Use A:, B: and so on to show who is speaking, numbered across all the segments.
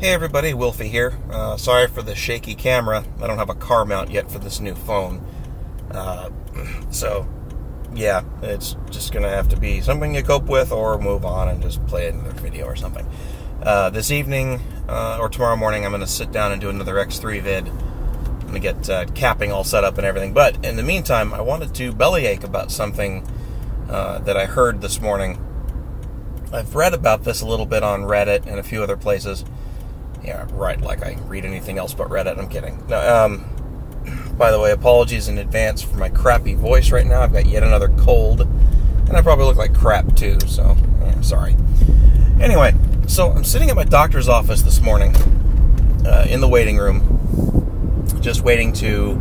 A: Hey everybody, Wilfie here. Sorry for the shaky camera. I don't have a car mount yet for this new phone. So, yeah, it's just going to have to be something you cope with or move on and just play another video or something. This evening or tomorrow morning I'm going to sit down and do another X3 vid. I'm going to get capping all set up and everything. But in the meantime, I wanted to bellyache about something that I heard this morning. I've read about this a little bit on Reddit and a few other places. Yeah, right, like I read anything else but Reddit. I'm kidding. No, by the way, apologies in advance for my crappy voice right now. I've got yet another cold, and I probably look like crap too, so sorry. Anyway, so I'm sitting at my doctor's office this morning in the waiting room, just waiting to,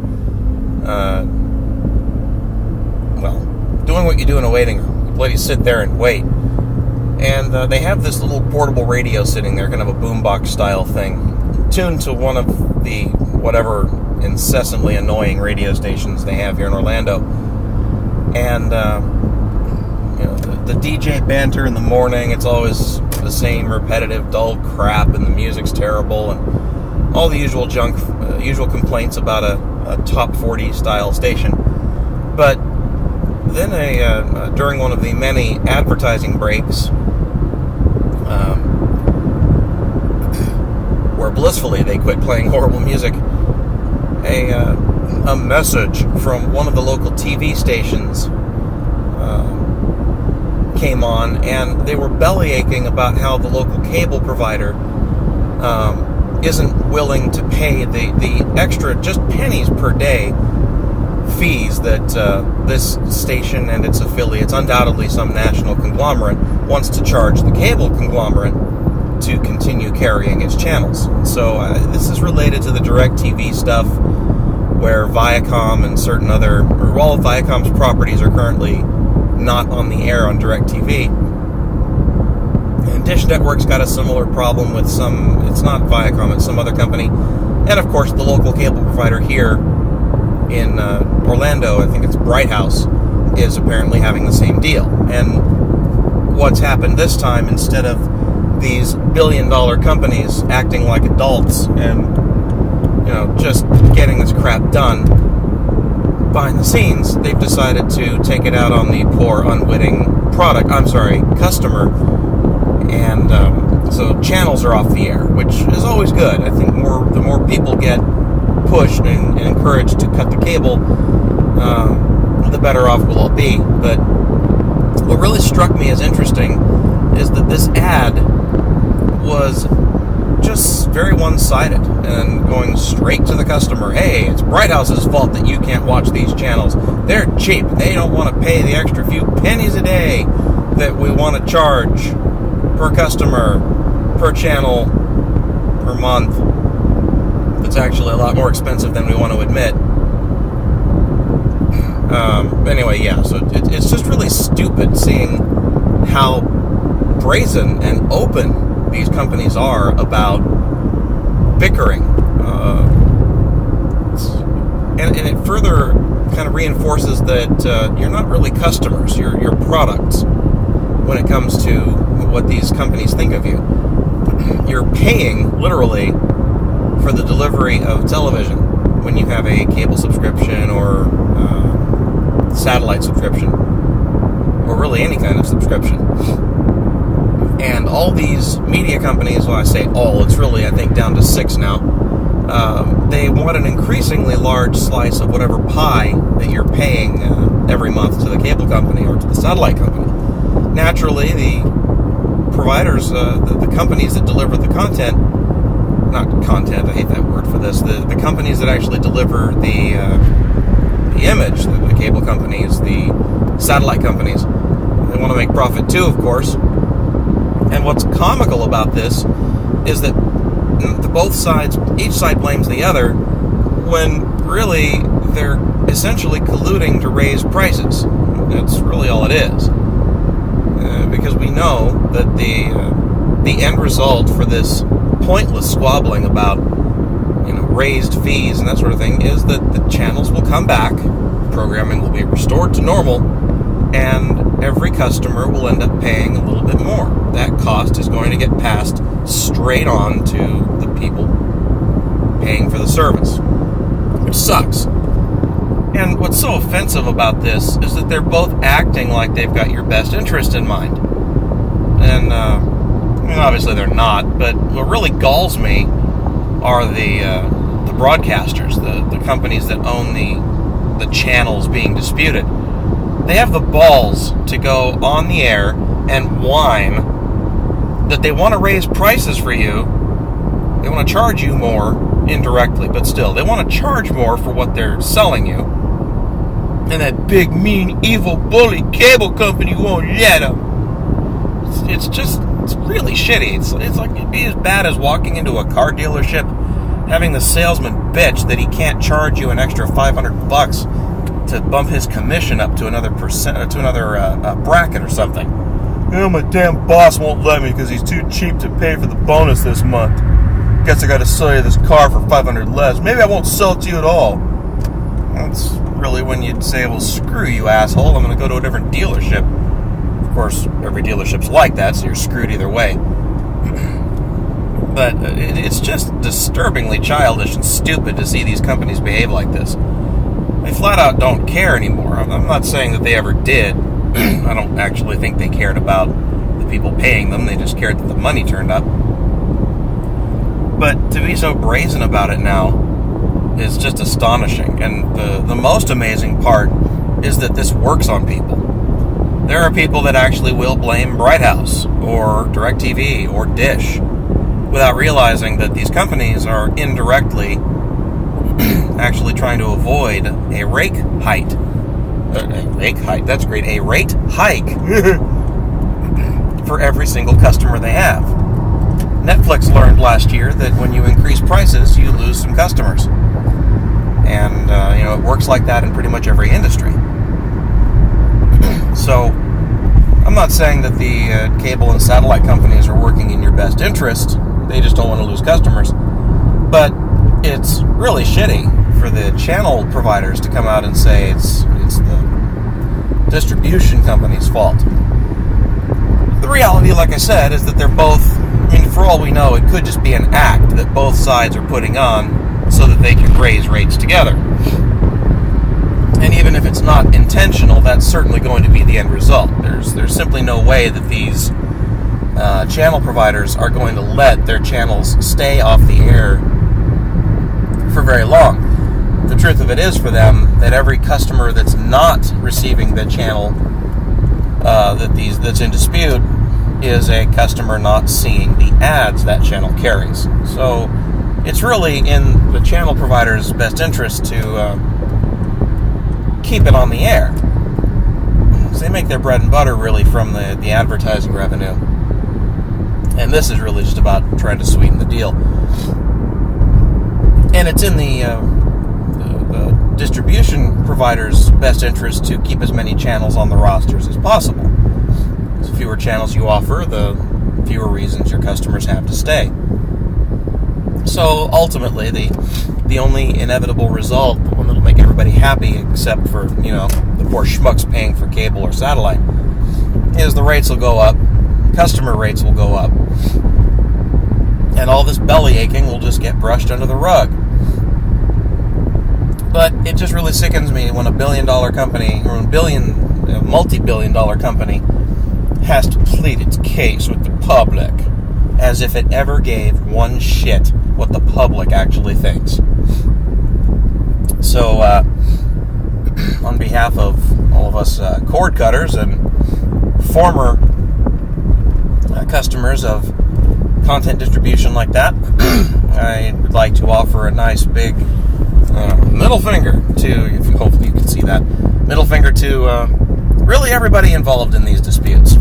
A: doing what you do in a waiting room. You bloody sit there and wait. And they have this little portable radio sitting there, kind of a boombox style thing, tuned to one of the whatever incessantly annoying radio stations they have here in Orlando. And the DJ banter in the morning, it's always the same repetitive, dull crap, and the music's terrible, and all the usual junk, usual complaints about a top 40 style station. But then during one of the many advertising breaks, where blissfully they quit playing horrible music, a message from one of the local TV stations came on, and they were bellyaching about how the local cable provider isn't willing to pay the extra, just pennies per day, fees that this station and its affiliates, undoubtedly some national conglomerate, wants to charge the cable conglomerate to continue carrying its channels. So this is related to the DirecTV stuff, where Viacom and certain other, or all of Viacom's properties are currently not on the air on DirecTV. And Dish Network's got a similar problem with some, it's not Viacom, it's some other company. And of course the local cable provider here in Orlando, I think it's Bright House, is apparently having the same deal. And what's happened this time, instead of these billion-dollar companies acting like adults and, just getting this crap done behind the scenes, they've decided to take it out on the poor, unwitting customer. And so channels are off the air, which is always good. I think the more people get pushed and encouraged to cut the cable, the better off we'll all be. But what really struck me as interesting is that this ad was just very one-sided and going straight to the customer. Hey, it's Bright House's fault that you can't watch these channels. They're cheap. They don't want to pay the extra few pennies a day that we want to charge per customer, per channel, per month. It's actually a lot more expensive than we want to admit. Anyway, yeah, so it's just really stupid seeing how brazen and open these companies are about bickering. And it further kind of reinforces that you're not really customers, you're products when it comes to what these companies think of you. You're paying, literally, for the delivery of television when you have a cable subscription or satellite subscription, or really any kind of subscription. And all these media companies, well, I say all, it's really, I think, down to 6 now, they want an increasingly large slice of whatever pie that you're paying every month to the cable company or to the satellite company. Naturally, the providers, the companies that deliver the content, not content, I hate that word for this, the companies that actually deliver the image, the cable companies, the satellite companies, they want to make profit too, of course. And what's comical about this is that both sides, each side blames the other, when really they're essentially colluding to raise prices. That's really all it is. Because we know that the end result for this pointless squabbling about raised fees and that sort of thing is that the channels will come back, programming will be restored to normal, and every customer will end up paying a little bit more. That cost is going to get passed straight on to paying for the service, which sucks. And what's so offensive about this is that they're both acting like they've got your best interest in mind. And, I mean, obviously they're not, but what really galls me are the broadcasters, the companies that own the channels being disputed. They have the balls to go on the air and whine that they want to raise prices for you. They want to charge you more indirectly, but still, they want to charge more for what they're selling you. And that big, mean, evil, bully cable company won't let them. It's really shitty. It's like it'd be as bad as walking into a car dealership, having the salesman bitch that he can't charge you an extra $500 to bump his commission up to another bracket or something. My damn boss won't let me because he's too cheap to pay for the bonus this month. Guess I got to sell you this car for $500 less. Maybe I won't sell it to you at all. That's really when you'd say, well, screw you, asshole. I'm going to go to a different dealership. Of course, every dealership's like that, so you're screwed either way. But it's just disturbingly childish and stupid to see these companies behave like this. They flat out don't care anymore. I'm not saying that they ever did. I don't actually think they cared about the people paying them. They just cared that the money turned up. But to be so brazen about it now is just astonishing. And the most amazing part is that this works on people. There are people that actually will blame Bright House or DirecTV or Dish without realizing that these companies are indirectly actually trying to avoid a rate hike. That's great. A rate hike for every single customer they have. Netflix learned last year that when you increase prices, you lose some customers. And, it works like that in pretty much every industry. So, I'm not saying that the cable and satellite companies are working in your best interest. They just don't want to lose customers. But it's really shitty for the channel providers to come out and say it's the distribution company's fault. The reality, like I said, is that they're both, for all we know, it could just be an act that both sides are putting on so that they can raise rates together. And even if it's not intentional, that's certainly going to be the end result. There's simply no way that these channel providers are going to let their channels stay off the air for very long. The truth of it is for them that every customer that's not receiving the channel that's in dispute is a customer not seeing the ads that channel carries. So it's really in the channel provider's best interest to keep it on the air. So they make their bread and butter really from the advertising revenue. And this is really just about trying to sweeten the deal. And it's in the distribution provider's best interest to keep as many channels on the rosters as possible. The fewer channels you offer, the fewer reasons your customers have to stay. So ultimately, the only inevitable result, the one that'll make everybody happy, except for, the poor schmucks paying for cable or satellite, is the rates will go up, customer rates will go up, and all this belly aching will just get brushed under the rug. But it just really sickens me when a billion-dollar company, or a multi-billion-dollar company, has to plead its case with the public as if it ever gave one shit what the public actually thinks. So, on behalf of all of us cord cutters and former customers of content distribution like that, I would like to offer a nice big middle finger to, hopefully you can see that, middle finger to really everybody involved in these disputes.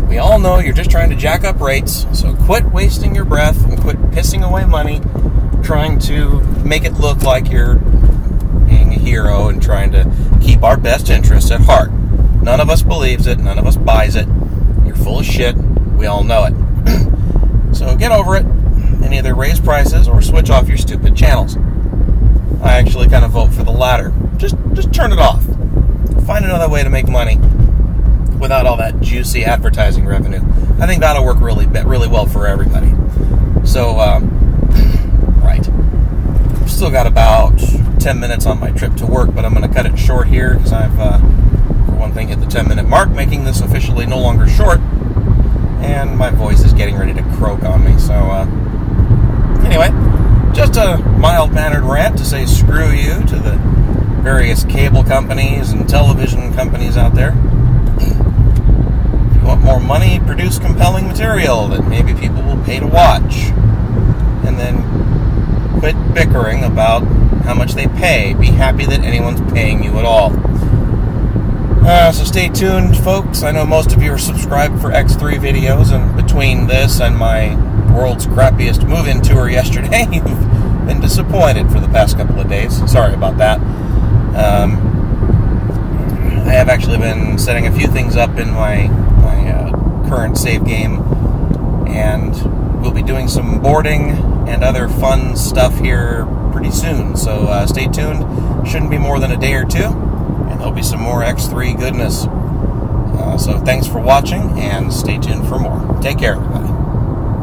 A: We all know you're just trying to jack up rates, so quit wasting your breath and quit pissing away money trying to make it look like you're being a hero and trying to keep our best interests at heart. None of us believes it. None of us buys it. You're full of shit. We all know it. So get over it and either raise prices or switch off your stupid channels. I actually kind of vote for the latter. Just turn it off. Find another way to make money without all that juicy advertising revenue. I think that'll work really well for everybody. So, right. Still got about 10 minutes on my trip to work, but I'm going to cut it short here because I've, for one thing, hit the 10-minute mark, making this officially no longer short, and my voice is getting ready to croak on me. So, anyway, just a mild-mannered rant to say screw you to the various cable companies and television companies out there. If you want more money, produce compelling material that maybe people will pay to watch. And then quit bickering about how much they pay. Be happy that anyone's paying you at all. So stay tuned, folks. I know most of you are subscribed for X3 videos, and between this and my world's crappiest move-in tour yesterday, you've been disappointed for the past couple of days. Sorry about that. I have actually been setting a few things up in my current save game, and we'll be doing some boarding and other fun stuff here pretty soon. So stay tuned. Shouldn't be more than a day or two, and there'll be some more X3 goodness. So thanks for watching, and stay tuned for more. Take care, everybody.